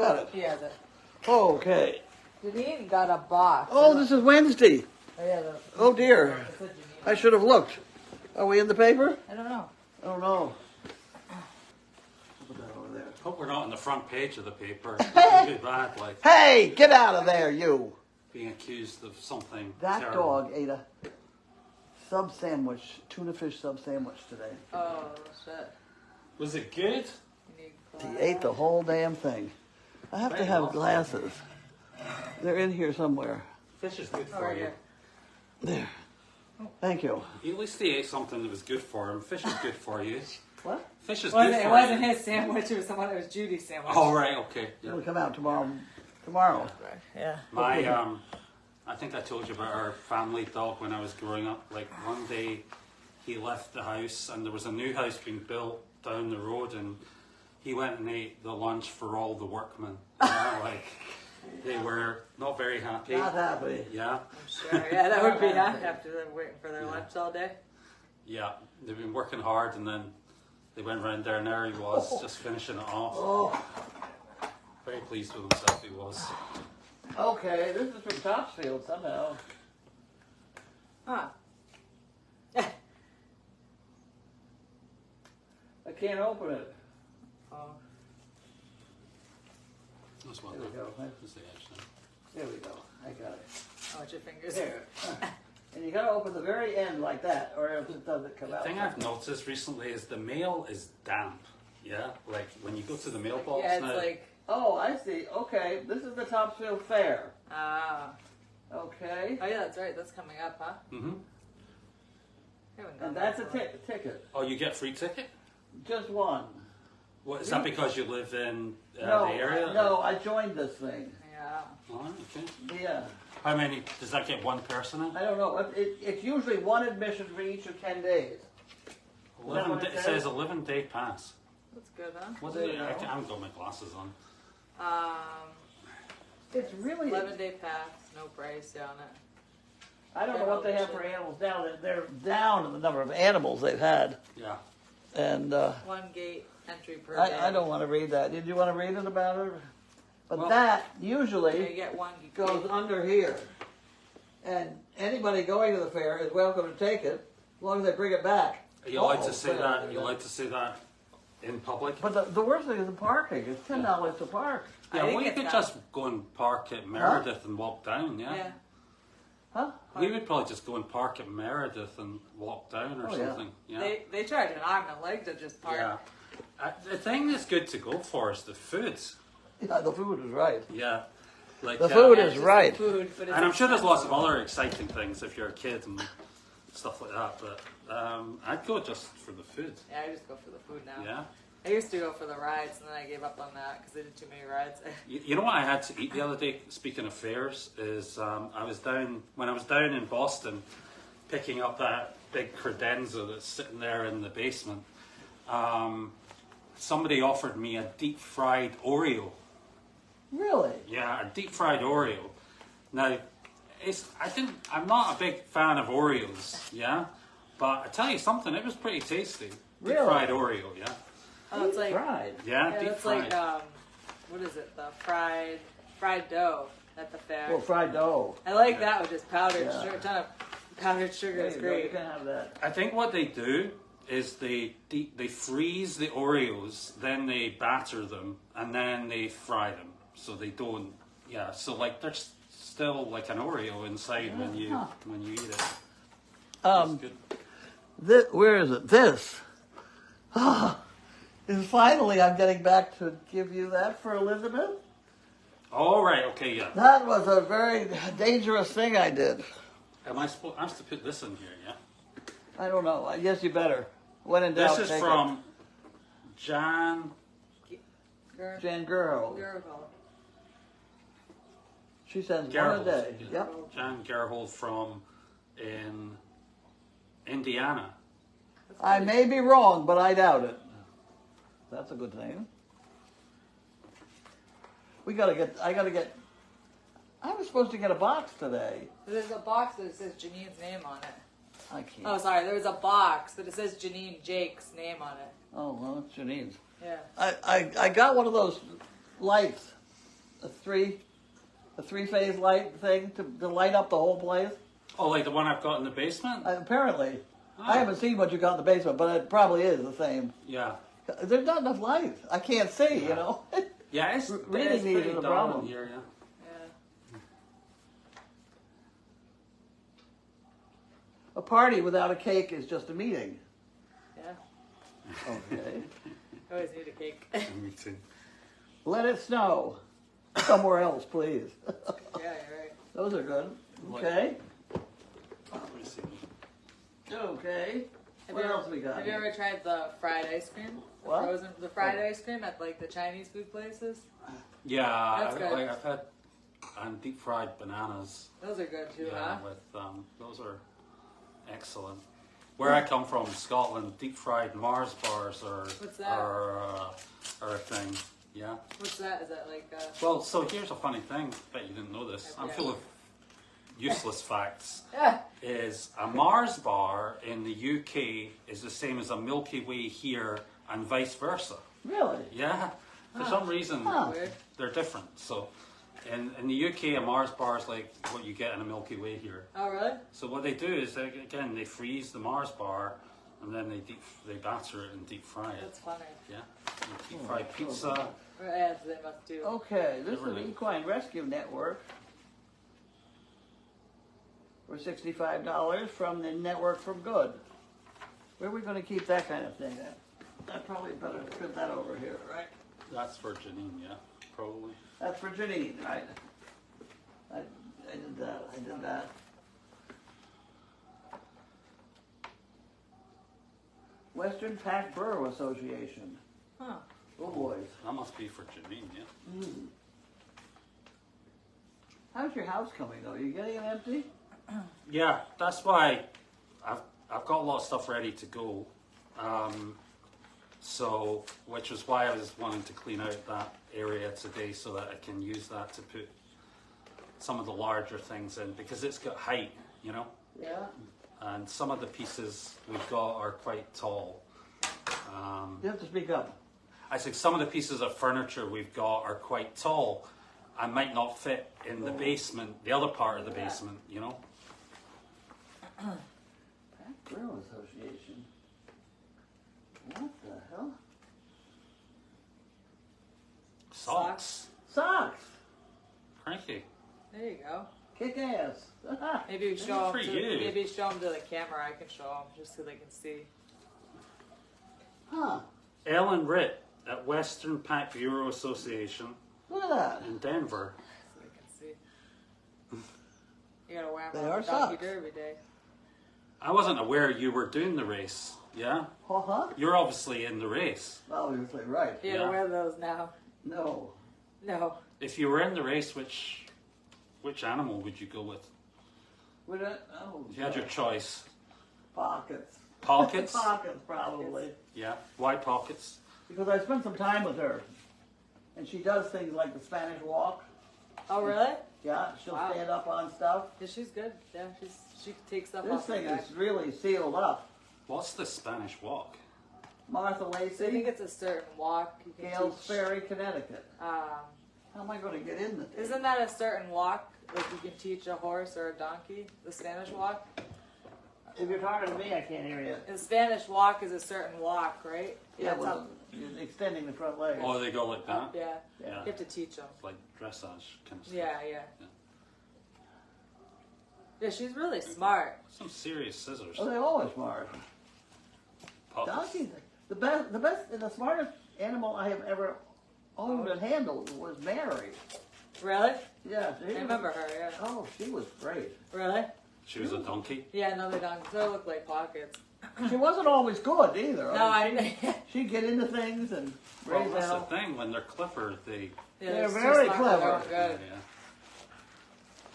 got it? He has it. Okay. Janine got a box. Oh, this is Wednesday. Oh, yeah, Oh, dear. I should have looked. Are we in the paper? I don't know. I don't know. Put that over there. Hope we're not on the front page of the paper. It'd be bad, like Hey, get out of there, you. being accused of something That terrible. dog ate a sub sandwich, tuna fish sub sandwich today. Oh, shit. Was it good? You need He glasses. ate the whole damn thing. I have to Very have well. glasses. They're in here somewhere. Fish is good Oh, for right you. here. There. Thank you. At least he ate something that was good for him. Fish is good for you. What? Fish is Well, good it for wasn't you. his sandwich. It was someone. It was Judy's sandwich. Oh, right, okay. Yeah. It'll come out tomorrow. Tomorrow. Yeah. My, I think I told you about our family dog when I was growing up. Like one day he left the house and there was a new house being built down the road and he went and ate the lunch for all the workmen. You know, like they were not very happy. Not happy. Yeah, I'm sure. Yeah, that would be after them waiting for their lunch all day. yeah. They've been working hard and then they went round there and there he was just finishing it off. Oh, Very pleased with himself he was. okay. This is from Topsfield somehow. Huh. I can't open it. Oh. That's what There we go. That's the edge now. There we go. I got it. Oh, it's your fingers. There. And you gotta open the very end like that, or else it doesn't come The out. thing I've noticed recently is the mail is damp. Yeah, like when you go to the mailbox Yeah, it's now. like. Oh, I see. Okay, this is the Topsfield Fair. Ah. Okay. Oh, yeah, that's right. That's coming up, huh? hmm Haven't gone And there that's a before. ticket. Oh, you get free ticket? Just one. What is that because you live in No, the area? no, I joined this thing. Yeah. Oh, okay. Yeah. How many? Does that get one person in? I don't know. It's usually one admission for each of 10 days. Is that what It it says says? 11-day pass. That's good, huh? What There is it? you go. I haven't got my glasses on. It's really. 11-day pass, no price on it. I don't know what they have for animals now. They're down in the number of animals they've had. Yeah. And One gate entry per day. I don't want to read that. Did you want to read it about it? But Well- that You usually get one goes gate. under here. And anybody going to the fair is welcome to take it, as long as they bring it back. Are you allowed Oh, to say fair. that? You allowed to say that in public? But the worst thing is the parking. It's $10 to park. I Yeah, think well, you it's could not. just go and park at Meredith and walk down, yeah? Yeah. Huh? We would probably just go and park at Meredith and walk down or Oh, yeah. something. Yeah. They charge an arm and a leg to just park. Yeah. The thing that's good to go for is the food. Yeah, the food is right. Yeah. Like, The food Yeah, is just right. Food, but it's and I'm sure there's lots of expensive. other exciting things if you're a kid and stuff like that, but I'd go just for the food. Yeah, I just go for the food now. Yeah. I used to go for the rides, and then I gave up on that because they did too many rides. You know what I had to eat the other day, speaking of fairs, is when I was down in Boston picking up that big credenza that's sitting there in the basement, somebody offered me a deep fried Oreo. Really? Yeah, a deep fried Oreo. Now, I'm not a big fan of Oreos, yeah? But I tell you something, it was pretty tasty. Deep Really? fried Oreo, yeah. Oh, it's like Fried. Yeah, yeah, deep it's fried. like what is it? The fried dough at the fair. Well, fried dough. I like that with just powdered Yeah. sugar, a ton of powdered sugar. There It's you go. You great. can have that. I think what they do is they freeze the Oreos, then they batter them, and then they fry them. So they don't, yeah. So like there's still like an Oreo inside when you eat it. It's good. Where is it? This. And finally, I'm getting back to give you that for Elizabeth. All right, okay, yeah. That was a very dangerous thing I did. Am I supposed? I'm supposed to put this in here, yeah. I don't know. I guess you better. When in doubt, This is take from Jan. Ger- it. Jan Gerhold. Gergel. She sends one a Gerhold. day. Yeah. Yep. Jan Gerhold from in Indiana. I may be wrong, but I doubt it. That's a good thing. I was supposed to get a box today. There's a box that says Janine's name on it. I can't. Oh, sorry. There was a box, but it says Janine Jake's name on it. Oh, well, it's Janine's. Yeah. I got one of those lights a three-phase light thing to light up the whole place? Oh, like the one I've got in the basement? Apparently. Oh. I haven't seen what you got in the basement, but it probably is the same. Yeah. There's not enough light. I can't see, you know. Yeah, it's Reading it's these pretty is a dull problem. in here, yeah. Yeah. A party without a cake is just a meeting. Yeah. Okay. I always need a cake. Me too. Let it snow. Somewhere else, please. Yeah, you're right. Those are good. Okay. Let me see. Okay. Have What you else we got? Have you ever tried the fried ice cream? What? The fried ice cream at like the Chinese food places? Yeah, That's good. I've had deep fried bananas. Those are good too, Yeah, huh? with those are excellent. Where I come from, Scotland, deep fried Mars bars What's that? are a thing. Yeah. What's that? Is that like Well, so here's a funny thing. Bet you didn't know this. I'm Yeah. full of useless facts. yeah. Is a Mars bar in the UK is the same as a Milky Way here, and vice versa. Really? Yeah. For some reason, Weird. they're different. So, in the UK, a Mars bar is like what you get in a Milky Way here. Oh really? So what they do is they freeze the Mars bar, and then they batter it and deep fry it. That's funny. Yeah. Deep fried pizza. Yeah, they must do. Okay, this is the Everything. Equine Rescue Network for $65 from the Network for Good. Where are we going to keep that kind of thing at? I probably better put that over here, right? That's for Janine, yeah, probably. That's for Janine, right? I did that. I did that. Western Pack Borough Association. Huh. Oh boys. That must be for Janine, yeah. Mm. How's your house coming though? You getting it empty? Yeah, that's why I've got a lot of stuff ready to go. So, which is why I was wanting to clean out that area today so that I can use that to put some of the larger things in, because it's got height, you know, Yeah. and some of the pieces we've got are quite tall. You have to speak up. I think some of the pieces of furniture we've got are quite tall and might not fit in the basement, the other part of the basement, you know. Pack Borough Association. What the hell? Socks. Socks. Cranky. There you go. Kick ass. Maybe you Good show for them. you. Maybe show them to the camera. I can show them just so they can see. Huh. Ellen Ritt at Western Pack Bureau Association Look at that. in Denver. So they can see. You gotta wear They them are on Donkey socks. Derby Day. I wasn't aware you were doing the race. Yeah? Huh? You're obviously in the race. Obviously, right. You gotta Yeah. wear those now. No. No. If you were in the race, which animal would you go with? Would it? Oh. If you had your choice. Pockets. Pockets? Pockets, probably. Yeah. Why pockets? Because I spent some time with her. And she does things like the Spanish walk. Oh really? Yeah, she'll Wow. stand up on stuff. Yeah, she's good. Yeah, she takes stuff This off her thing back. is really sealed up. What's the Spanish walk? Martha I think Lacey, it's a certain walk you can Gales teach. Ferry, Connecticut. Um, How am I going to get in this? isn't that a certain walk? Like you can teach a horse or a donkey the Spanish walk. If you're talking to me, I can't hear you. The Spanish walk is a certain walk, right? Yeah, That's well, you're extending the front leg. Oh, they go like that? up, yeah. Yeah. You have to teach them. Like dressage kind of stuff. Yeah, yeah. Yeah. Yeah, she's really smart. Some serious scissors. Oh, they're always smart. Pockets. Donkeys, the best, and the smartest animal I have ever owned and handled was Mary. Really? Yeah, I remember her, yeah. Oh, she was great. Really? She was a donkey. Yeah, another donkey. They look like pockets. She wasn't always good either. No, I didn't. She'd get into things and Well, raise that's the hell. thing. When they're clipper, they. Yeah, They're too very smart, clever. they're good. Yeah.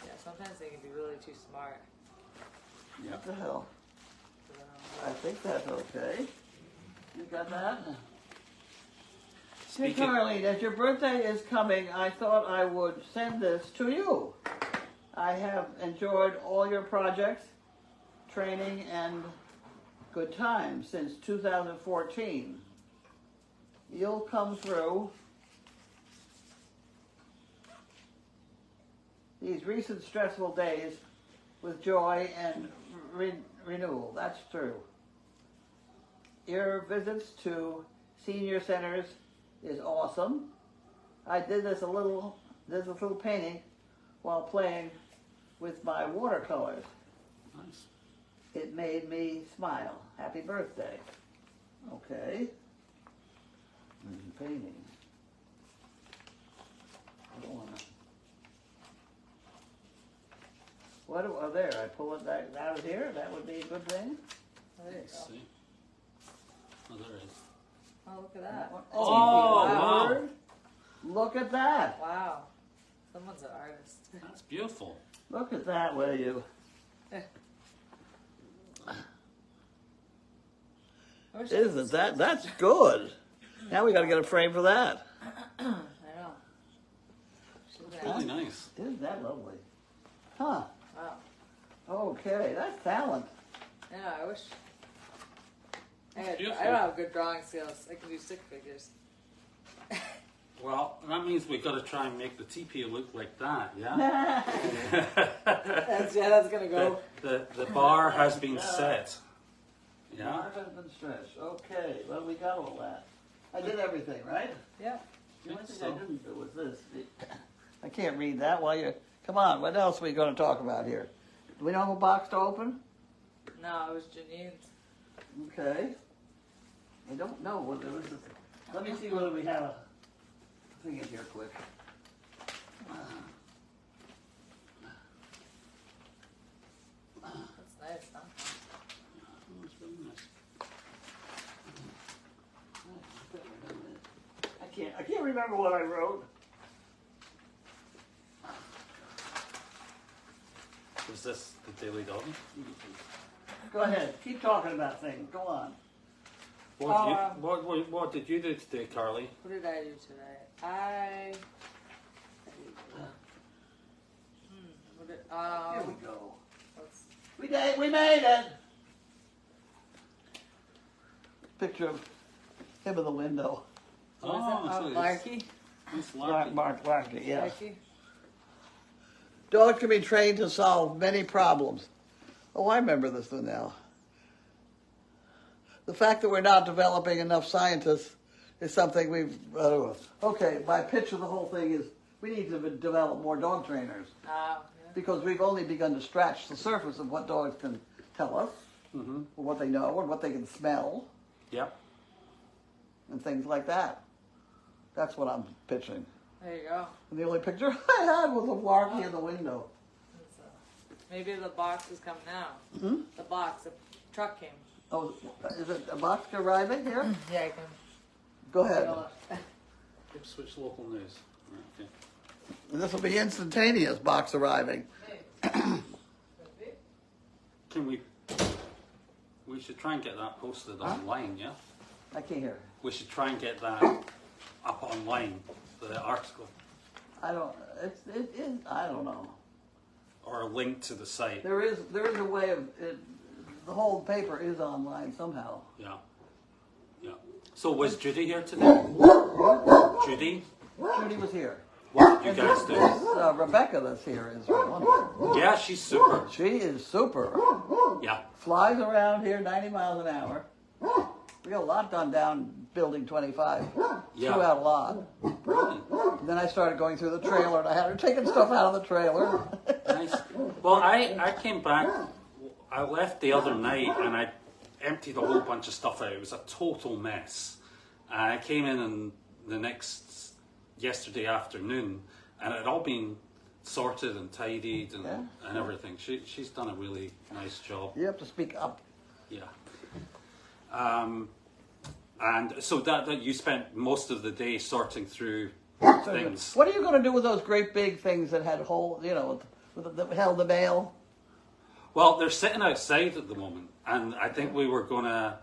Yeah, sometimes they can be really too smart. Yeah. What the hell? So, I think that's okay. You got that? Hey, Speaking. Carlene, as your birthday is coming, I thought I would send this to you. I have enjoyed all your projects, training, and good times since 2014. You'll come through these recent stressful days with joy and renewal. That's true. Your visits to senior centers is awesome. I did this little painting while playing with my watercolors. Nice. It made me smile. Happy birthday. Okay. Painting. I don't wanna. Oh, there, I pull it back out of here. That would be a good thing. Oh, there you Let's go. see. Oh, there it is. Oh, look at that. Oh, wow. Word. Look at that. Wow. Someone's an artist. That's beautiful. Look at that, will you? I wish I Isn't that's good. Now we got to get a frame for that. I know. It's really nice. Isn't that lovely? Huh. Wow. Okay, that's talent. Yeah, I wish. I Beautiful. don't have good drawing skills. I can do stick figures. Well, that means we've got to try and make the teepee look like that, yeah? That's gonna go. The bar has been set. Yeah? Mark has been stretched. Okay, well, we got all that. I did everything, right? Yeah. The only thing so. I didn't do was this. I can't read that while you... Come on, what else are we going to talk about here? Do we know a box to open? No, it was Janine's. Okay. I don't know what it was. Let me see whether we have a thing in here quick. That's nice, huh? Oh, it's really nice. I can't remember what I wrote. Was this the Daily Doggy? Go ahead. Keep talking about things. Go on. What did you do today, Carly? What did I do today? Here we go. let's- We made it. Picture of him in the window. What is it? so it's- Larky? it's Larky. Mark Larky, yeah. Larky? Dogs can be trained to solve many problems. Oh, I remember this one now. The fact that we're not developing enough scientists is something we've... okay, my pitch of the whole thing is we need to develop more dog trainers Yeah. because we've only begun to scratch the surface of what dogs can tell us, Mm-hmm. or what they know, or what they can smell, Yep. and things like that. That's what I'm pitching. There you go. And the only picture I had was of Larky in the window. Maybe the box is coming now. Hmm? The box, the truck came. Oh, is it a box arriving here? Yeah, I can. Go ahead. Ipswich local news. Right, okay. This will be instantaneous box arriving. Can we should try and get that posted online, yeah? I can't hear. We should try and get that up online, the article, I don't. It is. I don't know. or a link to the site. There is a way of it. The whole paper is online somehow. Yeah. Yeah. So was Judy here today? Judy? Judy was here. What did you guys do? Rebecca that's here is wonderful. Yeah, she's super. She is super. Yeah. Flies around here 90 miles an hour. We got a lot done down building 25. Yeah. Threw out a lot. Really? And then I started going through the trailer and I had her taking stuff out of the trailer. Nice. Well, I came back, I left the other night and I emptied a whole bunch of stuff out. It was a total mess. And I came in yesterday afternoon and it had all been sorted and tidied and, Yeah. and everything. She's done a really nice job. You have to speak up. Yeah. And so that you spent most of the day sorting through things. What are you going to do with those great big things that had holes, that held the mail? Well, they're sitting outside at the moment, and I think we were going to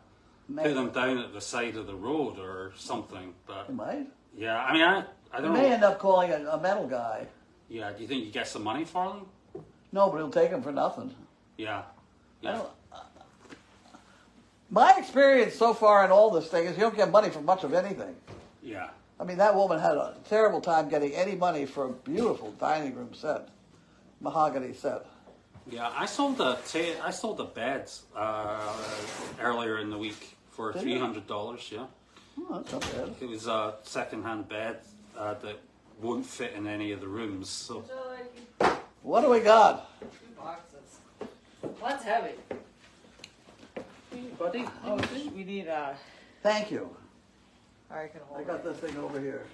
put them down at the side of the road or something. But You might. yeah, I mean, I You don't may know. end up calling a metal guy. Yeah, do you think you get some money for them? No, but he'll take them for nothing. Yeah, I yeah, don't- My experience so far in all this thing is you don't get money for much of anything. yeah. I mean, that woman had a terrible time getting any money for a beautiful dining room set. mahogany set. Yeah, I sold the beds earlier in the week for Did you? $300. Yeah, Oh, that's not bad. it was a second-hand bed that won't fit in any of the rooms. So What do we got? 2 boxes. One's heavy. Buddy? Oh, we need Thank you. I can hold I got it. this thing over here.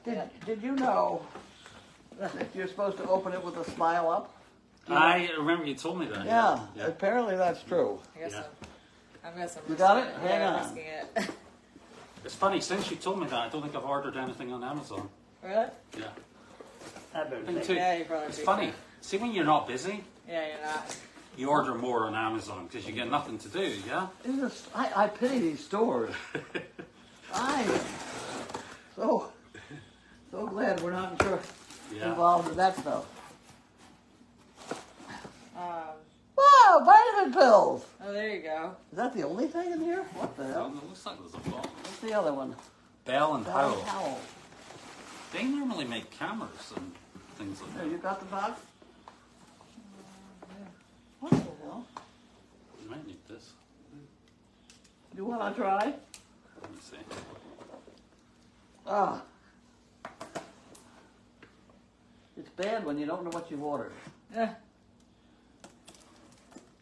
Yeah. Did you know that you're supposed to open it with a smile up? I remember you told me that. Yeah, Yeah. apparently that's true. I got Yeah. some. I've got some. You got risking it? Hang yeah, on. risking it. It's funny, since you told me that, I don't think I've ordered anything on Amazon. Really? Yeah. I better Thing take- too, Yeah, you probably it's do. funny. See, when you're not busy, Yeah, you're not. you order more on Amazon because you get nothing to do, yeah? I pity these stores. I am so glad we're not Yeah. involved in that stuff. Um, Wow, vitamin pills! oh, there you go. Is that the only thing in here? What the Well, hell? it looks like there's a box. What's the other one? Bell and Bell Howell. Howell. They normally make cameras and things like There, that. you got the box? What the hell? You might need this. You want to try? Let me see. Ah. It's bad when you don't know what you've ordered. Yeah.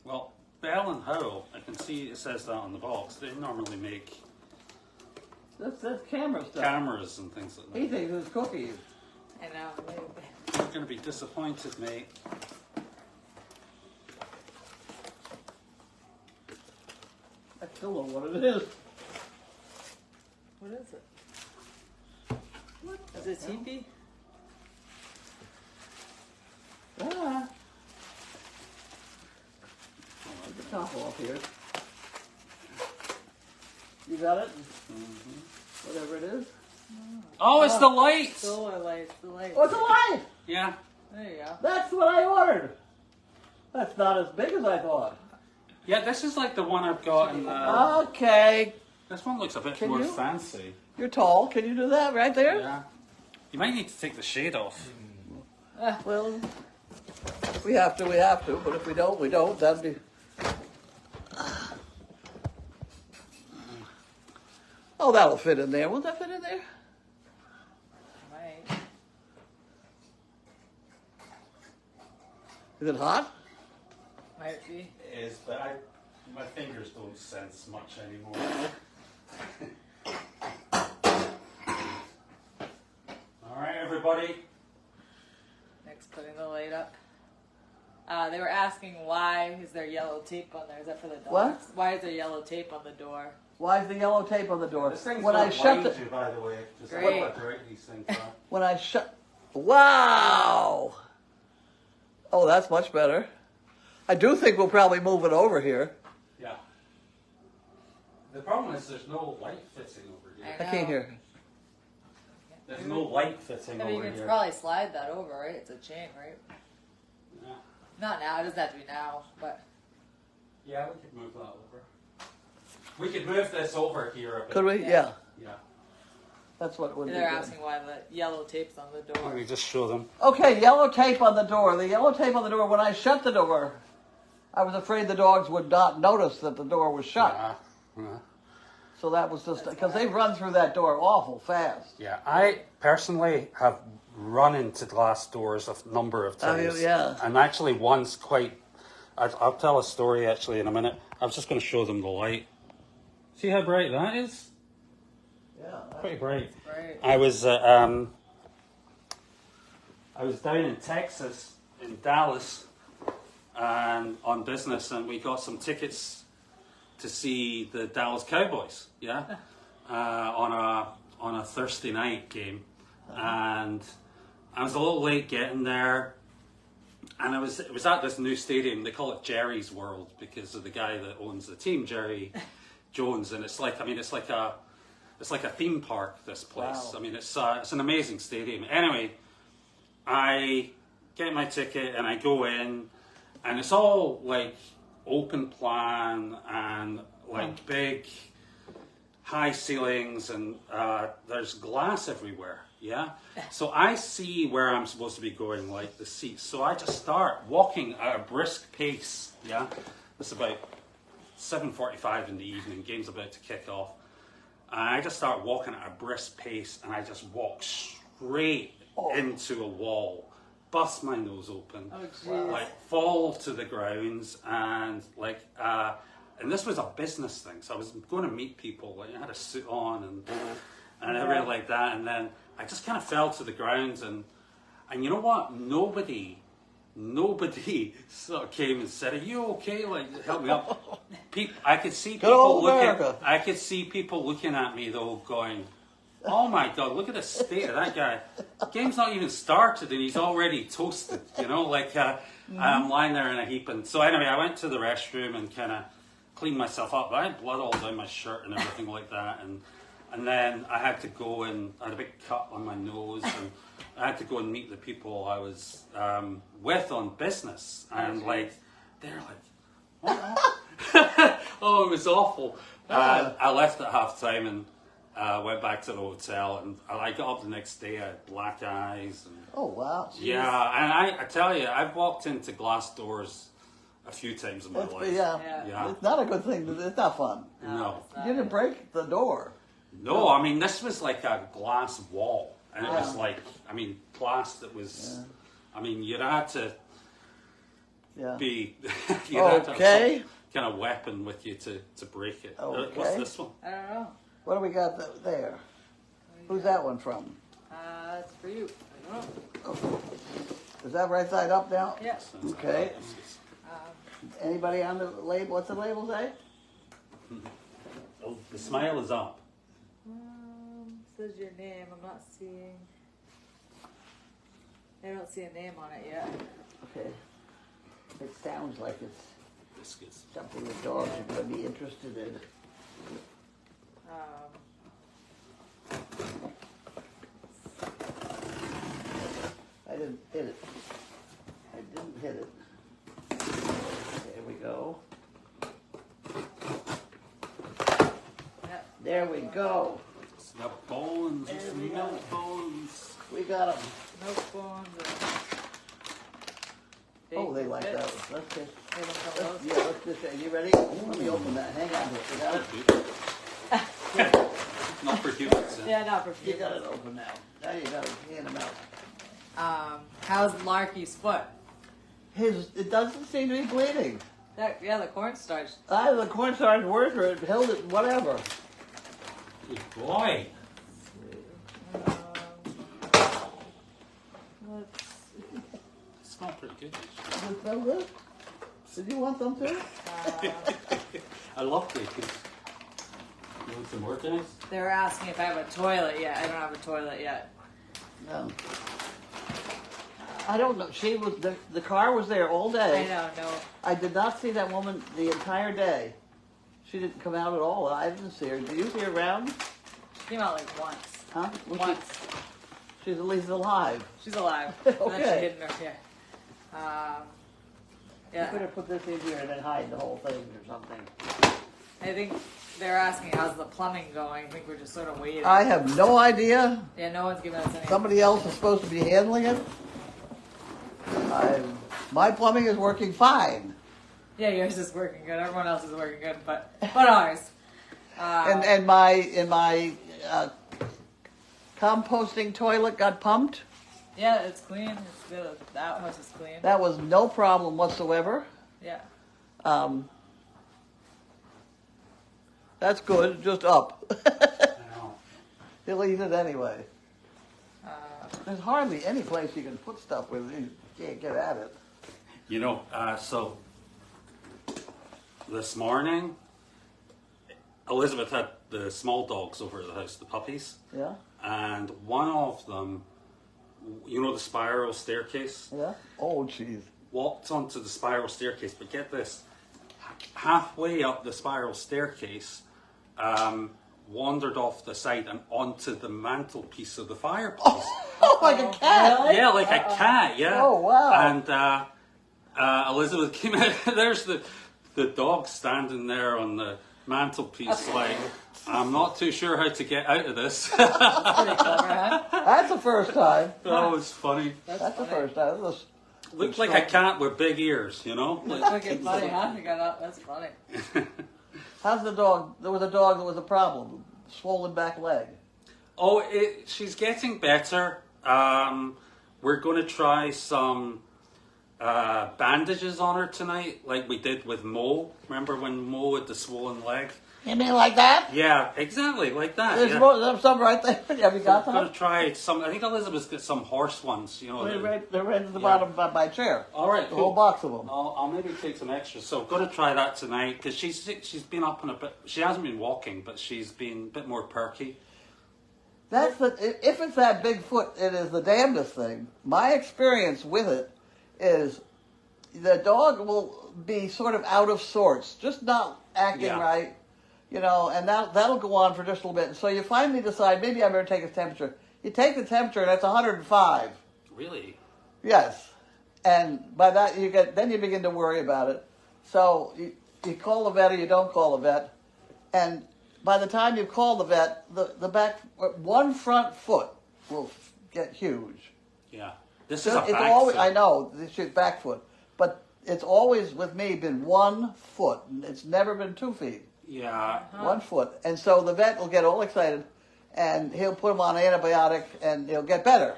Well, Bell and Howell, I can see it says that on the box. They normally make That's camera stuff. cameras and things like He that. thinks it's cookies. I know. You're going to be disappointed, mate. I still know what it is. What is it? Is it teepee? Ah. Get the top off here. You got it? Whatever it is. Oh, it's the lights! Solar lights. The lights. Oh, it's a light! Yeah. There you go. That's what I ordered. That's not as big as I thought. Yeah, this is like the one I've got in the... Okay. This one looks a bit Can more you? fancy. You're tall. Can you do that right there? Yeah. You might need to take the shade off. Well, we have to, but if we don't, we don't. That'd be... Oh, that'll fit in there. Won't that fit in there? Might. Is it hot? Might be. It is, but my fingers don't sense much anymore. Alright, everybody. Next, putting the light up. They were asking why is there yellow tape on there? Is that for the dogs? What? Why is there yellow tape on the door? Why is the yellow tape on the door? This thing's When I gonna shut blind the... you, by the way. Just Great. look how dirty these things are. When I shut... Wow! Oh, that's much better. I do think we'll probably move it over here. Yeah. The problem is there's no light fitting over here. I can't hear. There's no light fitting I mean, you over could here. probably slide that over, right? It's a chain, right? Yeah. Not now. It doesn't have to be now, but Yeah, we could move that over. We could move this over here a bit. Could we? Yeah. Yeah. Yeah. That's what would be they're good. asking why the yellow tape's on the Let door. me just show them. Okay, yellow tape on the door. The yellow tape on the door, when I shut the door, I was afraid the dogs would not notice that the door was shut. Yeah. So that was just, because they run through that door awful fast. Yeah, I personally have run into glass doors a number of Oh, times. yeah. And actually once I'll tell a story actually in a minute. I was just going to show them the light. See how bright that is? Yeah. Pretty bright. Right. I was down in Texas, in Dallas, and on business, and we got some tickets to see the Dallas Cowboys. Yeah, on a Thursday night game, and I was a little late getting there, and it was at this new stadium. They call it Jerry's World because of the guy that owns the team, Jerry Jones, and it's like a theme park. This place. Wow. I mean, it's an amazing stadium. Anyway, I get my ticket and I go in, and it's all like open plan and like big high ceilings, and there's glass everywhere. Yeah. So I see where I'm supposed to be going, like the seats. So I just start walking at a brisk pace. Yeah. It's about 7:45 in the evening. Game's about to kick off. And I just start walking at a brisk pace, and I just walk straight into a wall, bust my nose open, like fall to the grounds, and like, and this was a business thing, so I was going to meet people. Like, I had a suit on and everything like that, and then I just kind of fell to the ground, and you know what? Nobody sort of came and said, "Are you okay?" Like, help me up. I could see people looking. I could see people looking at me though, going, "Oh my God, look at the state of that guy. The game's not even started and he's already toasted." You know, like I'm lying there in a heap. And so anyway, I went to the restroom and kind of cleaned myself up. I had blood all down my shirt and everything like that. And then I had to go and I had a big cut on my nose, and I had to go and meet the people I was with on business. And like, they're like, "What?" Oh, it was awful. I left at half time and went back to the hotel, and I got up the next day. I had black eyes. And, Oh, wow. yeah, and I tell you, I've walked into glass doors a few times in my life. Yeah. It's not a good thing. It's not fun. No. You didn't break the door. No, I mean, this was like a glass wall. And it was like, I mean, plastic was, I mean, you'd had to be, you'd had to have some kind of weapon with you to break it. What's this one? I don't know. What do we got there? Who's that one from? It's for you. I don't know. Is that right side up now? Yes. Okay. Anybody on the label? What's the label say? Oh, the smile is up. Says your name. I'm not seeing. I don't see a name on it yet. Okay. It sounds like it's Biscuits. something the dogs are going to be interested in. I didn't hit it. I didn't hit it. There we go. Yep. There we go. It's got bones. It's milk bones. We got them. Milk bones. Oh, they like those. Let's just. They don't come those? Yeah, let's just. Are you ready? Let me open that. Hang on to it. You got it? Not for humans. Yeah, not for You people. got it open now. Now you got to hand them out. How's Larky's foot? It doesn't seem to be bleeding. The cornstarch. The cornstarch worker it held it, whatever. Good boy. Let's Smells pretty good. Does it smell good? Did you want some too? I love bacon. You want some more, guys? They were asking if I have a toilet yet. I don't have a toilet yet. No. I don't know. She was the car was there all day. I know, no. I did not see that woman the entire day. She didn't come out at all. I didn't see her. Did you see her around? She came out like once. Huh? Was Once. She's at least alive. She's alive. Okay. And then she hid in her, You could have put this in here and then hide the whole thing or something. I think they're asking how's the plumbing going. I think we're just sort of waiting. I have no idea. Yeah, no one's giving us any. Somebody else is supposed to be handling it. My plumbing is working fine. Yeah, yours is working good. Everyone else is working good, but ours. And my composting toilet got pumped. Yeah, it's clean. It's good. The outhouse is clean. That was no problem whatsoever. Yeah. That's good. Just up. I know. He'll eat it anyway. There's hardly any place you can put stuff with. You can't get at it. You know, so this morning, Elizabeth had the small dogs over at the house, the puppies. Yeah. And one of them, you know, the spiral staircase, Yeah. Oh, jeez. walked onto the spiral staircase. But get this, halfway up the spiral staircase, wandered off the side and onto the mantelpiece of the fireplace. Oh, like a cat. Really? Yeah, like a cat, yeah. Oh, wow. And Elizabeth came out, there's the dog standing there on the mantelpiece like, I'm not too sure how to get out of this. Pretty clever, huh? That's the first time. Oh, it's funny. That's the funny. first time. It was- Looks like a cat with big ears, you know? That's wicked funny, huh? You got up. That's funny. How's the dog? There was a dog that was a problem. Swollen back leg. Oh, she's getting better. We're going to try some bandages on her tonight, like we did with Mo. Remember when Mo had the swollen leg? You mean like that? Yeah, exactly, like that. There's Yeah. there's some right there. Have you got We're going some? to try some. I think Elizabeth's got some horse ones, you know. They're right at the Yeah. bottom by my chair. All right, The cool. whole box of them. I'll maybe take some extras. So I'm going to try that tonight because she's been up and a bit. She hasn't been walking, but she's been a bit more perky. That's the. If it's that big foot, it is the damnedest thing. My experience with it is, the dog will be sort of out of sorts, just not acting Yeah. right, you know, and that'll go on for just a little bit. And so you finally decide, maybe I better take his temperature. You take the temperature, and it's 105. Really? Yes, and by that then you begin to worry about it. So you call the vet or you don't call the vet, and by the time you call the vet, the back one front foot will get huge. Yeah. This is a It's back always foot. I know this is back foot, but it's always with me been 1 foot. It's never been 2 feet. Yeah. 1 foot, and so the vet will get all excited, and he'll put him on antibiotic, and he'll get better.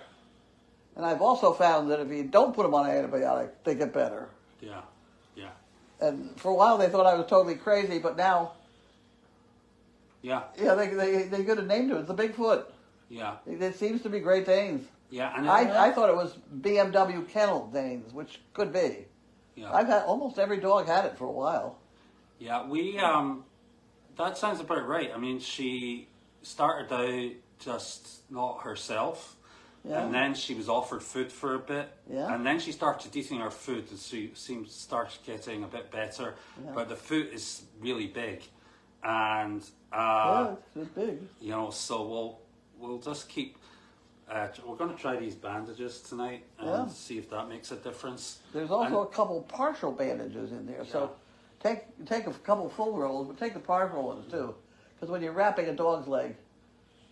And I've also found that if you don't put them on antibiotic, they get better. Yeah. Yeah. And for a while they thought I was totally crazy, but now, Yeah. yeah, they got a name to it. It's a Bigfoot. Yeah. It seems to be Great Danes. Yeah. And I thought it was BMW Kennel Danes, which could be. yeah. I've had almost every dog had it for a while. Yeah, that sounds about right. I mean, she started out just not herself, Yeah. and then she was offered food for a bit, Yeah. and then she started eating her food, and she started getting a bit better. Yeah. But the foot is really big, and Yeah, it's big. you know, so we'll just keep. We're going to try these bandages tonight and Yeah. see if that makes a difference. There's also And- a couple partial bandages in there, so take a couple full rolls, but take the partial ones too, because when you're wrapping a dog's leg,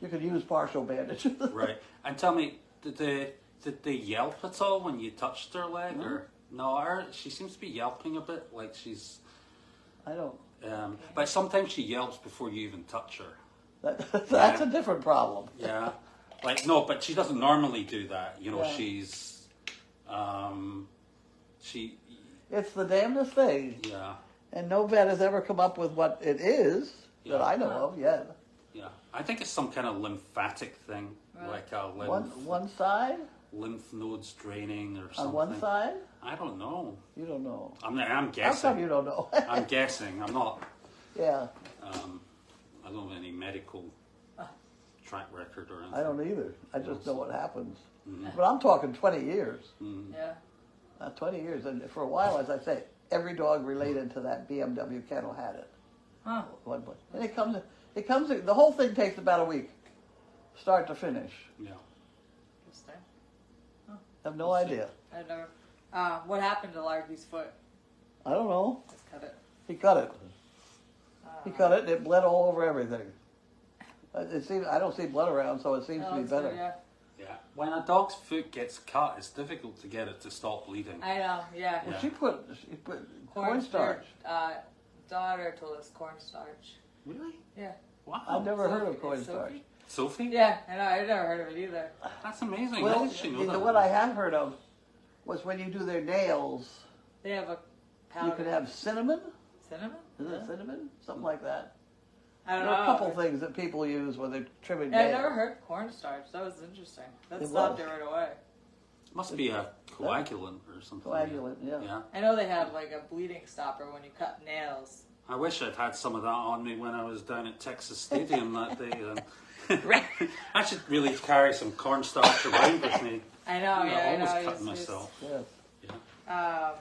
you could use partial bandages. Right. And tell me, did they yelp at all when you touched her leg, or no? She seems to be yelping a bit, like she's. I don't. But sometimes she yelps before you even touch her. That's a different problem. Yeah. Like no, but she doesn't normally do that. You know, Yeah. she's. She. It's the damnedest thing, Yeah. and no vet has ever come up with what it is that Yeah. I know of yet. Yeah. I think it's some kind of lymphatic thing, Right. like a One side lymph nodes draining or something. on one side. I don't know. You don't know. I'm How guessing. come you don't know? I'm guessing. I'm not. Yeah, I don't have any medical track record or anything. I don't either. I just know what happens. Mm-hmm. But I'm talking 20 years. Yeah. 20 years, and for a while, as I say, every dog related to that BMW kennel had it. Huh. At one point. And it comes. The whole thing takes about a week, start to finish. Yeah. Interesting. I have no idea. I never. What happened to Larky's foot? I don't know. Just cut it. He cut it. He cut it, and it bled all over everything. It seems I don't see blood around, so it seems to be that's better. good, yeah. Yeah. When a dog's foot gets cut, it's difficult to get it to stop bleeding. I know. Yeah. Well, she put cornstarch. Daughter told us cornstarch. Really? Yeah. Wow. I've never heard of Sophie- cornstarch. Sophie? Sophie? Yeah, I know. I've never heard of it either. That's amazing. Well, How did she know the that? one I have heard of was when you do their nails, They have a powder. you could have cinnamon. cinnamon. Is it cinnamon? Something like that. I don't There know. are a couple things that people use when they're trimming Yeah, I nails. never heard cornstarch. That was interesting. That It stopped was. it right away. Must be a coagulant or something. Coagulant, yeah. Yeah. I know they have like a bleeding stopper when you cut nails. I wish I'd had some of that on me when I was down at Texas Stadium that day. I should really carry some cornstarch around with me. I know. I'm Yeah, I always know. cutting myself. Yes. Yeah.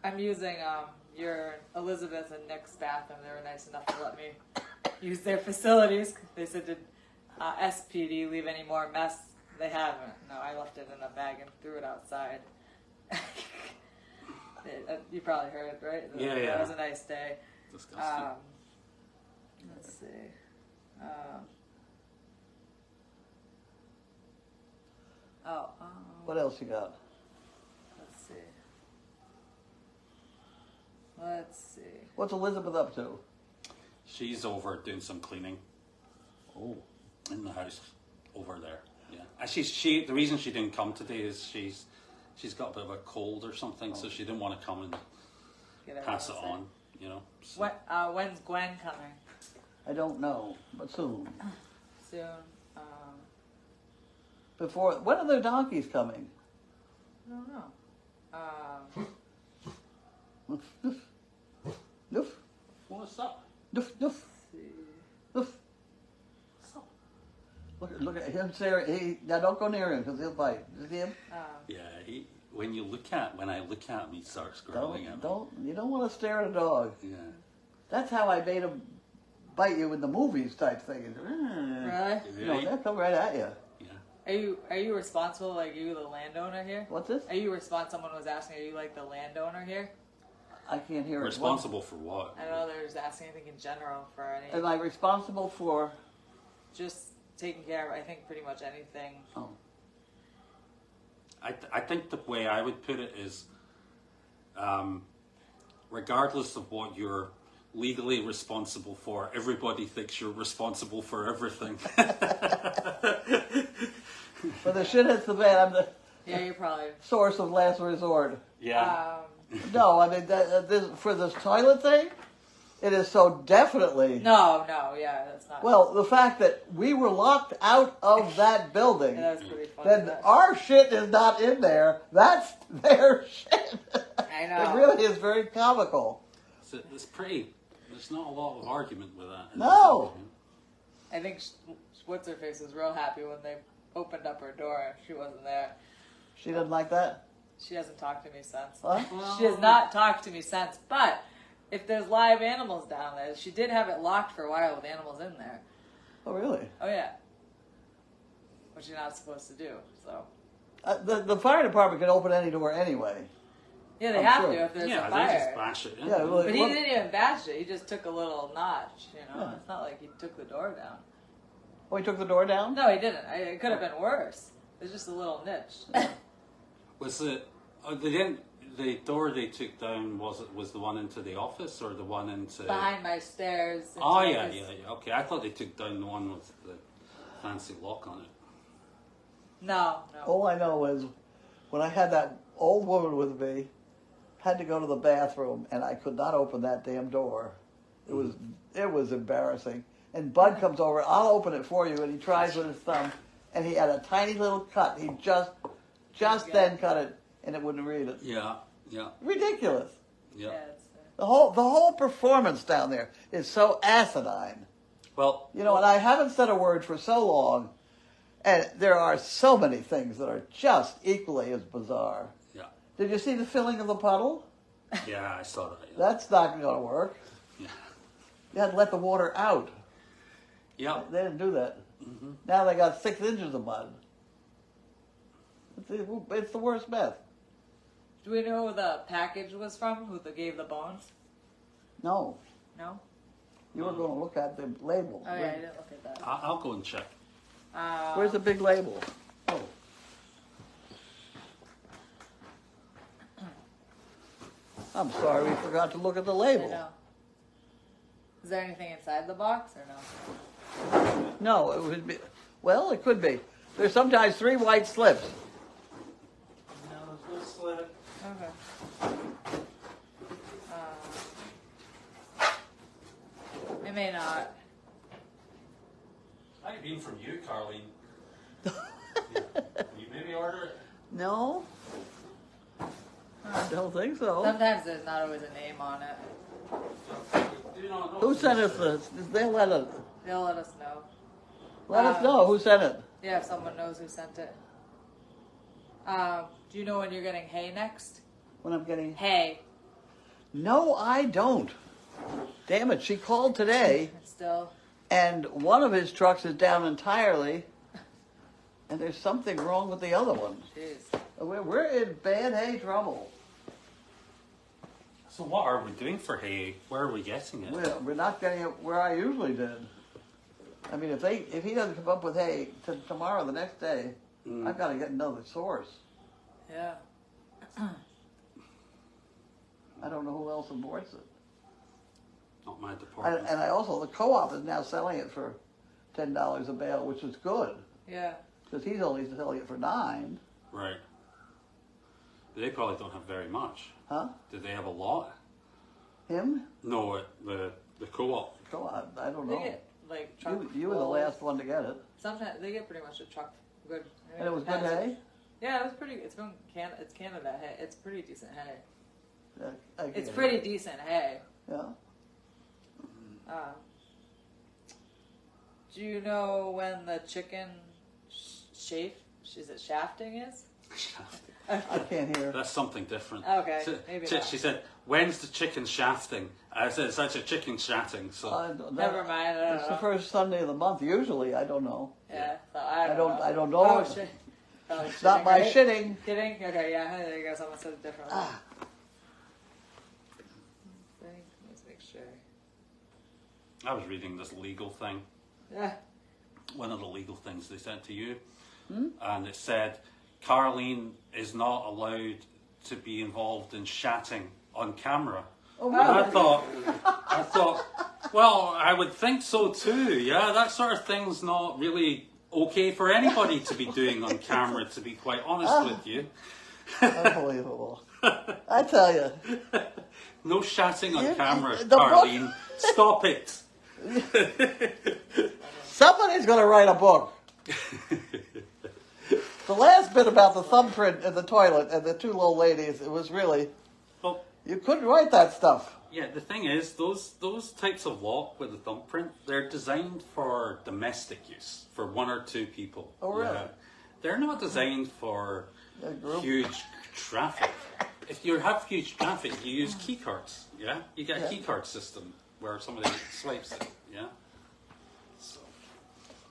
I'm using your Elizabeth and Nick's bathroom. They were nice enough to let me use their facilities. They said, did SPD leave any more mess? They haven't. No, I left it in a bag and threw it outside. You probably heard, right? Yeah, It yeah. was a nice day. Disgusting. Let's see. What else you got? Let's see. Let's see. What's Elizabeth up to? She's over doing some cleaning Oh. in the house over there. Yeah. And she the reason she didn't come today is she's got a bit of a cold or something, so she didn't want to come and pass it on, you know. So. When's Gwen coming? I don't know, but soon. Soon. When are the donkeys coming? I don't know. Noof, noof, What's up? noof, noof, noof. Look at him, Sarah. Now don't go near him because he'll bite. You see him? Yeah, when I look at him, he starts growling at me. You don't want to stare at a dog. Yeah. That's how I made him bite you in the movies type thing. Really? You know, they'll come right at you. Yeah. Are you responsible? Like, you the landowner here? What's this? Are you responsible? Someone was asking, are you like the landowner here? I can't hear it. Responsible for what? I don't know. They're just asking anything in general for any. Am I responsible for? Just taking care of, I think, pretty much anything. Oh. I think the way I would put it is, regardless of what you're legally responsible for, everybody thinks you're responsible for everything. But the shit hits the fan. I'm the Yeah, you're probably. source of last resort. Yeah. No, I mean for this toilet thing, it is so definitely. No, yeah, that's not. Well, the fact that we were locked out of that building, Yeah, that's pretty funny. then our shit is not in there. That's their shit. I know. It really is very comical. So it's pretty. There's not a lot of argument with that. No. I think what's her face was real happy when they opened up her door and she wasn't there. She doesn't like that. She hasn't talked to me since. Huh? She has not talked to me since. But if there's live animals down there, she did have it locked for a while with animals in there. Oh, really? Oh yeah. Which you're not supposed to do. So. The fire department can open any door anyway. Yeah, they I'm have sure. to if there's a Yeah, fire. they just bash it in. Yeah, well, But he didn't even bash it. He just took a little notch. You know, Yeah. it's not like he took the door down. Oh, he took the door down? No, he didn't. It could have been worse. It was just a little niche. Was it? They didn't. The door they took down was the one into the office or the one into Behind my stairs. into Oh my yeah, office. yeah. Okay, I thought they took down the one with the fancy lock on it. No. All I know is when I had that old woman with me, had to go to the bathroom, and I could not open that damn door. It was embarrassing. And Bud comes over, I'll open it for you, and he tries with his thumb, and he had a tiny little cut. He just then cut it, and it wouldn't read it. Yeah. Ridiculous. Yeah. it's, The whole performance down there is so asinine. Well, You know, and I haven't said a word for so long, and there are so many things that are just equally as bizarre. yeah. Did you see the filling of the puddle? Yeah, I saw that. Yeah. That's not going to work. Yeah. You had to let the water out. Yeah. They didn't do that. Mm-hmm. Now they got 6 inches of mud. It's the worst mess. Do we know who the package was from? Who gave the bones? No. No? You were going to look at the label. Oh, yeah, I didn't look at that. I'll go and check. Where's the big label? Oh. I'm sorry, we forgot to look at the I label. know. Is there anything inside the box or no? No, it would be. Well, it could be. There's sometimes 3 white slips. No, there's no slip. Okay. It may not. Might have been from you, Carlene. You maybe order it. No, I don't think so. Sometimes there's not always a name on it. Do not know. Who sent us this? They'll let us They'll let us know. know who sent it. Yeah, if someone knows who sent it. Do you know when you're getting hay next? When I'm getting. Hay. No, I don't. Damn it! She called today, It's still. and one of his trucks is down entirely, and there's something wrong with the other one. Jeez. We're in bad hay trouble. So what are we doing for hay? Where are we getting it? We're not getting it where I usually did. I mean, if he doesn't come up with hay tomorrow, the next day, I've got to get another source. Yeah. I don't know who else imports it. Not my department. And I also, the co-op is now selling it for $10 a bale, which is good. Yeah. Because he's only selling it for $9. Right. They probably don't have very much. Huh? Do they have a lot? Him? No, the co-op. Co-op, I don't They know. get like truck. You were the last one to get it. Sometimes they get pretty much a truck. Good. I mean, And it was good depends. hay? Yeah, it was pretty. It's Canada hay. It's pretty decent hay. Yeah, It's pretty decent hay. Yeah. Do you know when the chicken shafting is? I can't hear. That's something different. Okay, maybe not. She said, "When's the chicken shafting?" I said, "It's actually chicken shatting." So Never mind. I don't It's know. the first Sunday of the month, usually. I don't know. Yeah. So I don't know. Oh, shit. Oh, It's not my right? shitting. Kidding? Okay, yeah, there you go. Someone said it differently. Let's make sure. I was reading this legal thing. Yeah. One of the legal things they sent to you, and it said Carlene is not allowed to be involved in shatting on camera. Oh, And I really? thought, well, I would think so too. Yeah, that sort of thing's not really okay for anybody to be doing on camera, to be quite honest with you. Unbelievable. I tell you. No shatting on camera, the book- Carlene. Stop it. Somebody's going to write a book. The last bit about the thumbprint in the toilet and the two little ladies, it was really, Well, you couldn't write that stuff. yeah, the thing is, those types of lock with the thumbprint, they're designed for domestic use, for one or two people. Oh, really? Yeah. They're not designed for A group? huge traffic. If you have huge traffic, you use key cards. Yeah, you get a key card system where somebody swipes it. Yeah.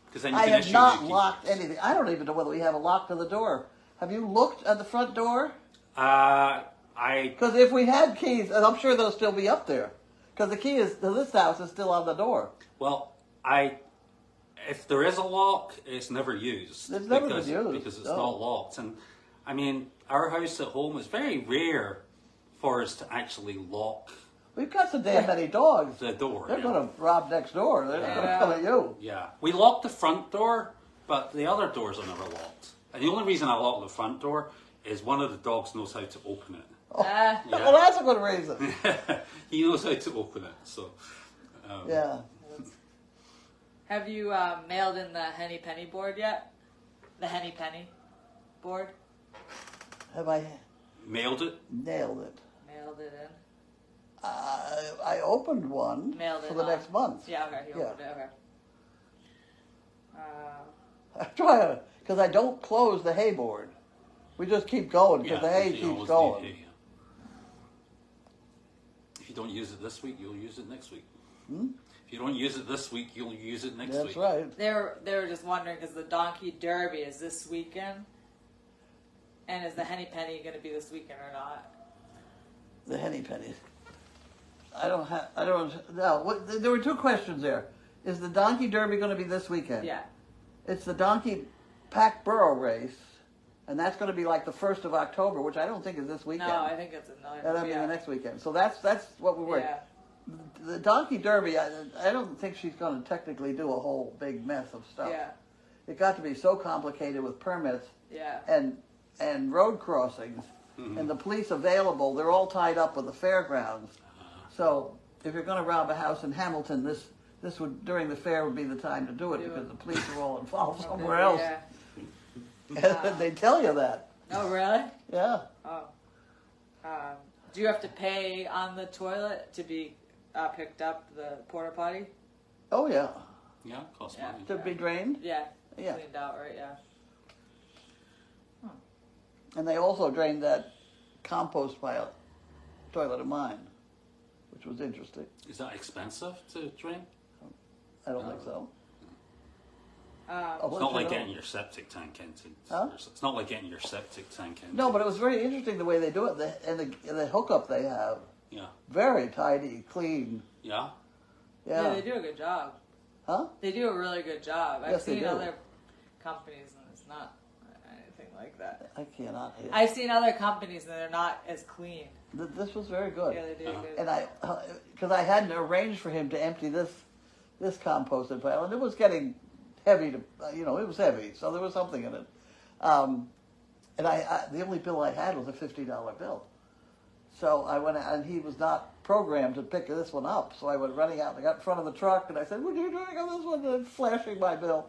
Because then you I can have issue not new key locked cards. anything. I don't even know whether we have a lock to the door. Have you looked at the front door? I Because if we had keys, and I'm sure they'll still be up there, because the key is to this house is still on the door. well, if there is a lock, it's never used. It's never been used, because it's no. not locked. And I mean, our house at home is very rare for us to actually lock We've got so damn many dogs. the door. They're yeah. going to rob next door. They're not going to Yeah. come at you. Yeah, we lock the front door, but the other doors are never locked. And the only reason I lock the front door is one of the dogs knows how to open it. Ah. Yeah. Well, that's a good reason. He knows how to open it. So Yeah. Have you mailed in the Henny Penny board yet? The Henny Penny board? Have I mailed it. nailed it? Mailed it in? I opened one Mailed for it the on. next month. Yeah, okay, you Yeah. opened it, okay. I try to, because I don't close the hay board. We just keep going because the hay you keeps always going. need hay, yeah. If you don't use it this week, you'll use it next week. If you don't use it this week, you'll use it next That's week. right. They were just wondering because the Donkey Derby is this weekend, and is the Henny Penny going to be this weekend or not? The henny pennies. No, there were two questions there. Is the Donkey Derby going to be this weekend? Yeah. It's the Donkey Pack Burro race, and that's going to be like the 1st of October, which I don't think is this weekend. No, I think it's another. That'll be the next weekend. So that's what we were. Yeah. The Donkey Derby, I don't think she's going to technically do a whole big mess of stuff. Yeah. It got to be so complicated with permits Yeah. and road crossings, and the police available. They're all tied up with the fairgrounds. So if you're going to rob a house in Hamilton, this would during the fair would be the time to do it because the police are all involved somewhere else. Yeah. And they tell you that. Oh, really? Yeah. Oh. Do you have to pay on the toilet to be picked up, the porta potty? Oh yeah. Yeah, it costs Yeah. money. To be drained. Yeah. Yeah. Cleaned out, right? Yeah. And they also drained that compost pile toilet of mine, which was interesting. Is that expensive to drain? I don't think so. It's not like getting your septic tank into. Huh? It's not like getting your septic tank into. No, but it was very interesting the way they do it, and the hookup they have. Yeah. Very tidy, clean. Yeah. Yeah, they do a good job. Huh? They do a really good job. I've Yes, they seen do. other companies and it's not anything like that. I cannot hit. I've seen other companies and they're not as clean. This was very good. Yeah, they do good. And because I hadn't arranged for him to empty this composted pile, and it was getting heavy to, it was heavy, so there was something in it. And the only bill I had was a $50 bill. So I went out, and he was not programmed to pick this one up. So I went running out and I got in front of the truck and I said, "What are you doing on this one?" And flashing my bill.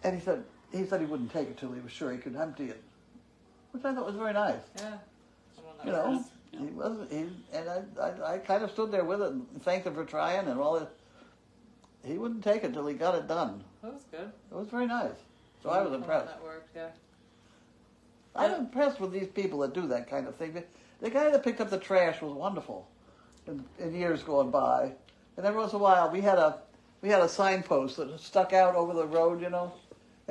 And he said he wouldn't take it till he was sure he could empty it, which I thought was very nice. Yeah. You know, he wasn't. And I kind of stood there with it and thanked him for trying and all that. He wouldn't take it till he got it done. That was good. It was very nice. So I was impressed. That worked, yeah. I'm impressed with these people that do that kind of thing. The guy that picked up the trash was wonderful in years going by. And every once in a while, we had a signpost that stuck out over the road, and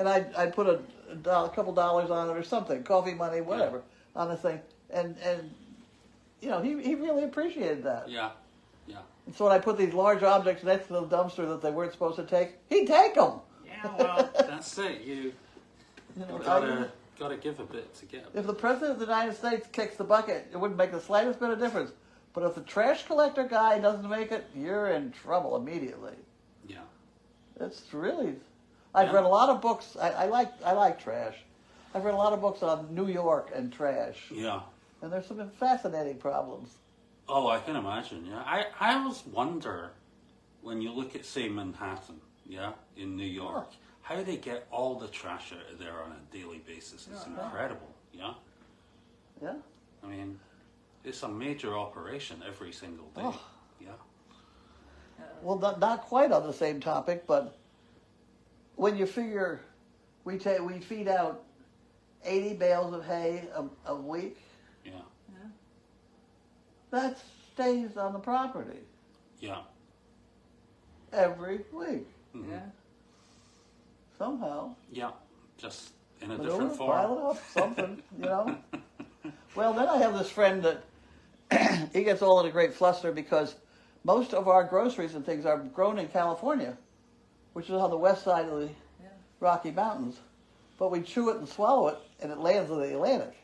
I'd put a couple dollars on it or something, coffee money, whatever, on the thing. And he really appreciated that. Yeah. Yeah. And so when I put these large objects next to the dumpster that they weren't supposed to take, he'd take them. Yeah, well, that's it. You gotta give a bit to get a bit. If the President of the United States kicks the bucket, it wouldn't make the slightest bit of difference. But if the trash collector guy doesn't make it, you're in trouble immediately. Yeah. It's really... I've read a lot of books. I like trash. I've read a lot of books on New York and trash. Yeah. And there's some fascinating problems. Oh, I can imagine, yeah. I always wonder, when you look at, say, Manhattan, in New York, how they get all the trash out of there on a daily basis. It's incredible, yeah? Yeah? I mean, it's a major operation every single day, yeah? Well, not quite on the same topic, but when you figure we feed out 80 bales of hay a week, that stays on the property. Yeah. Every week. Mm-hmm. Yeah. Somehow. Yeah, just in a Manure, different form. pile it up, something, Well, then I have this friend that he gets all in a great fluster because most of our groceries and things are grown in California, which is on the west side of the Rocky Mountains. But we chew it and swallow it, and it lands in the Atlantic.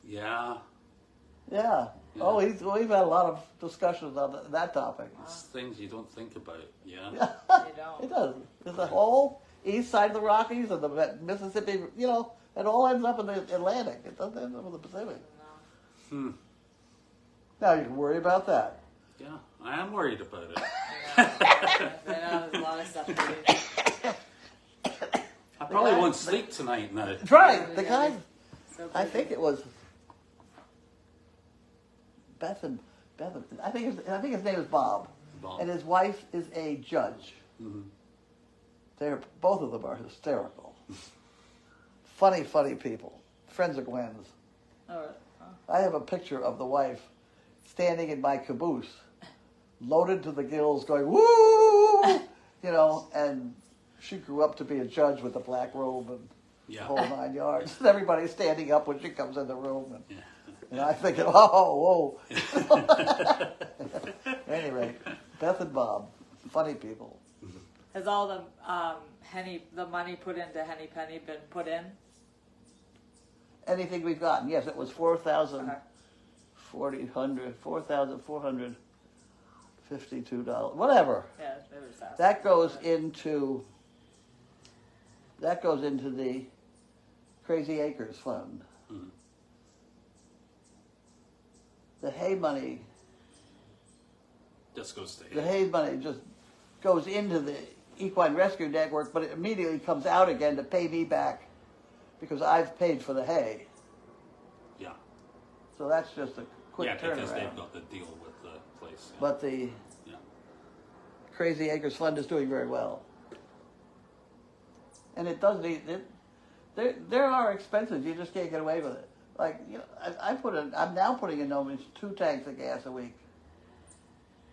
Yeah. Yeah. Oh, we've had a lot of discussions on that topic. It's things you don't think about, yeah. You don't. It does. There's the whole east side of the Rockies and the Mississippi, it all ends up in the Atlantic. It doesn't end up in the Pacific. Hmm. Now you can worry about that. Yeah, I am worried about it. I know, there's a lot of stuff to do. I probably won't sleep tonight now. That's right. The guy, So I busy. think it was Bethan. I think his name is Bob. Bob. And his wife is a judge. Mm-hmm. Both of them are hysterical. funny people. Friends of Gwen's. Oh, really? Oh. I have a picture of the wife standing in my caboose, loaded to the gills, going, woo! And she grew up to be a judge with a black robe and the whole 9 yards. And everybody's standing up when she comes in the room. And I'm thinking, oh, whoa. Anyway, Beth and Bob, funny people. Has all the money put into Henny Penny been put in? Anything we've gotten, yes, it was $4,452. Whatever. Yeah, it was that. That goes into the Crazy Acres Fund. Mm-hmm. The hay money. Just goes to The hay money just goes into the Equine Rescue Network, but it immediately comes out again to pay me back because I've paid for the hay. Yeah. So that's just a quick turnaround. Yeah, because they've got the deal with the place. Yeah. But the Crazy Acres Fund is doing very well. And it does need it. There are expenses. You just can't get away with it. Like, I'm now putting in almost 2 tanks of gas a week.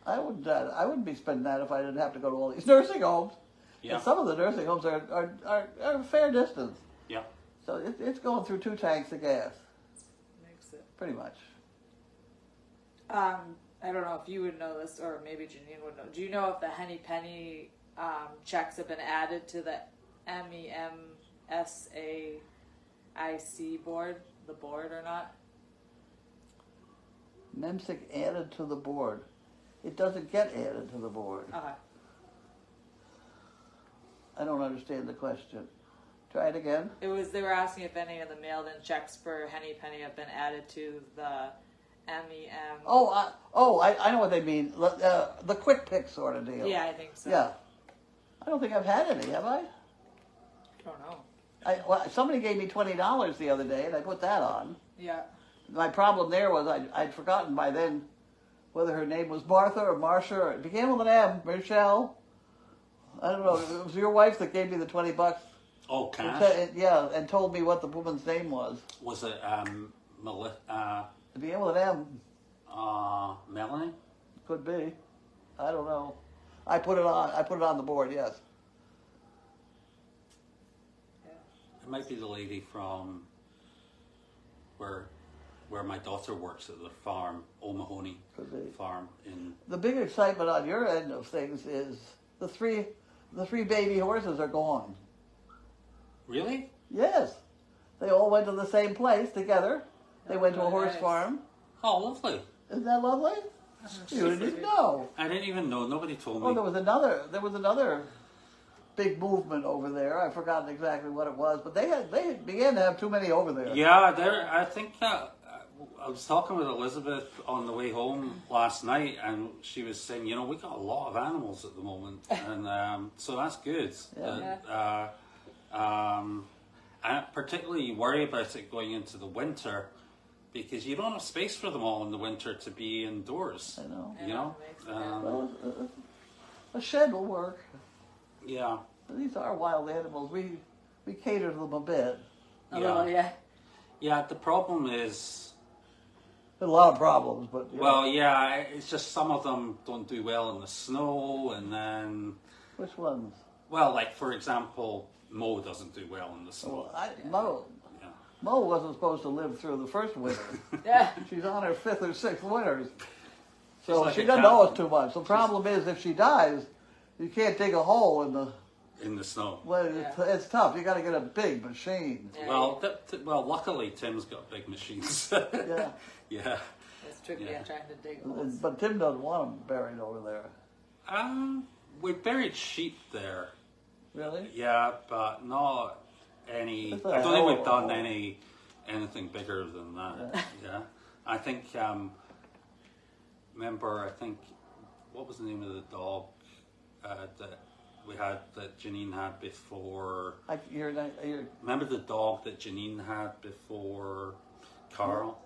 I wouldn't be spending that if I didn't have to go to all these nursing homes. Yeah. And some of the nursing homes are a fair distance. Yeah. So it's going through 2 tanks of gas, Makes it. pretty much. I don't know if you would know this, or maybe Janine would know. Do you know if the Henny Penny checks have been added to the MEMSAIC board, the board or not? MEMSIC added to the board. It doesn't get added to the board. Okay. I don't understand the question. Try it again. They were asking if any of the mailed-in checks for Henny Penny have been added to the MEM. I know what they mean. The quick pick sort of deal. Yeah, I think so. Yeah. I don't think I've had any, have I? Don't know. Somebody gave me $20 the other day, and I put that on. Yeah. My problem there was I'd forgotten by then whether her name was Martha or Marcia, or it began with an M, Michelle. I don't know. It was your wife that gave me the $20. Oh, cash? Yeah, and told me what the woman's name was. Was it It began with an M. Melanie? Could be. I don't know. I put it on the board. Yes. It might be the lady from where my daughter works at the farm, O'Mahony Could be. farm in. The big excitement on your end of things is the three baby horses are gone. Really? Yes. They all went to the same place together. They went to a Oh, horse nice. farm. Oh, lovely. Isn't that lovely? You didn't even know. I didn't even know. Nobody told me. Oh, there was another big movement over there. I've forgotten exactly what it was, but they began to have too many over there. Yeah, I think I was talking with Elizabeth on the way home last night, and she was saying, we got a lot of animals at the moment, and so that's good. Yeah. And particularly you worry about it going into the winter, because you don't have space for them all in the winter to be indoors. I know. You know? Well, a shed will work. Yeah. These are wild animals. We cater to them a bit. A little, yeah. Yeah, the problem is... There's a lot of problems, but... Well, yeah, it's just some of them don't do well in the snow, and then... Which ones? Well, like, for example, Mo doesn't do well in the snow. Mo. Yeah. Mo wasn't supposed to live through the first winter. Yeah. She's on her 5th or 6th winters. She's So like she a doesn't cat. know us too much. The problem is if she dies, you can't dig a hole in the... In the snow. Well, Yeah. it's tough. You got to get a big machine. Yeah, Well, luckily Tim's got big machines. Yeah. Yeah. it's tricky Yeah. trying to dig holes. But Tim doesn't want them buried over there. We buried sheep there. Really? Yeah, but not any. That's a I don't think hell we've of a done hole. anything bigger than that. Yeah. I think. Remember, I think, what was the name of the dog that we had, that Janine had before? You're Remember the dog that Janine had before Carl?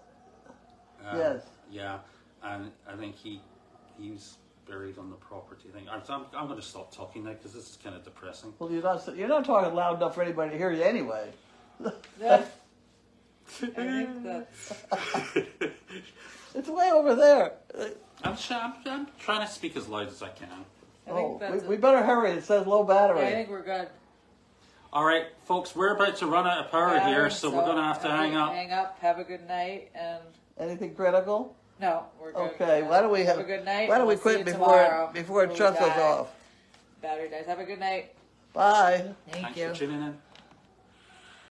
Yes. Yeah, and I think he's buried on the property thing. I'm going to stop talking now because this is kind of depressing. well, you're not talking loud enough for anybody to hear you anyway. Yeah. I think that's... It's way over there. I'm trying to speak as loud as I can. I think that's We better hurry. It says low battery. Yeah, I think we're good. All right, folks, we're about to run out of power here, so we're going to have to hang up. Hang up. Have a good night, and Anything critical? no, we're good. Okay. Why don't we have a good night? Why don't we We'll see quit you before tomorrow it we shuts us die. off? Battery dies. Have a good night. Bye. Thank Thanks you. for tuning in.